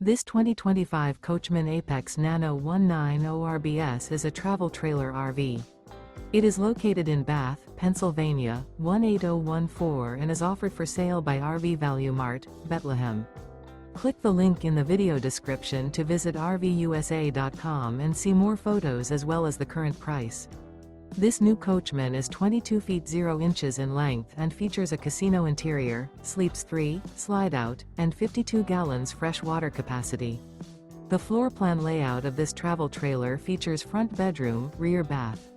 This 2025 Coachmen Apex Nano 190 RBS is a travel trailer RV. It is located in Bath, Pennsylvania, 18014 and is offered for sale by RV Value Mart, Behtlehem. Click the link in the video description to visit RVUSA.com and see more photos as well as the current price. This new Coachmen is 22 feet 0 inches in length and features a casino interior, sleeps 3, slide-out, and 52 gallons fresh water capacity. The floor plan layout of this travel trailer features front bedroom, rear bath.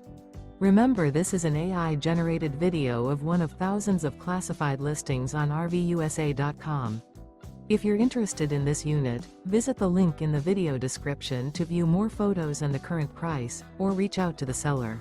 Remember, this is an AI-generated video of one of thousands of classified listings on RVUSA.com. If you're interested in this unit, visit the link in the video description to view more photos and the current price, or reach out to the seller.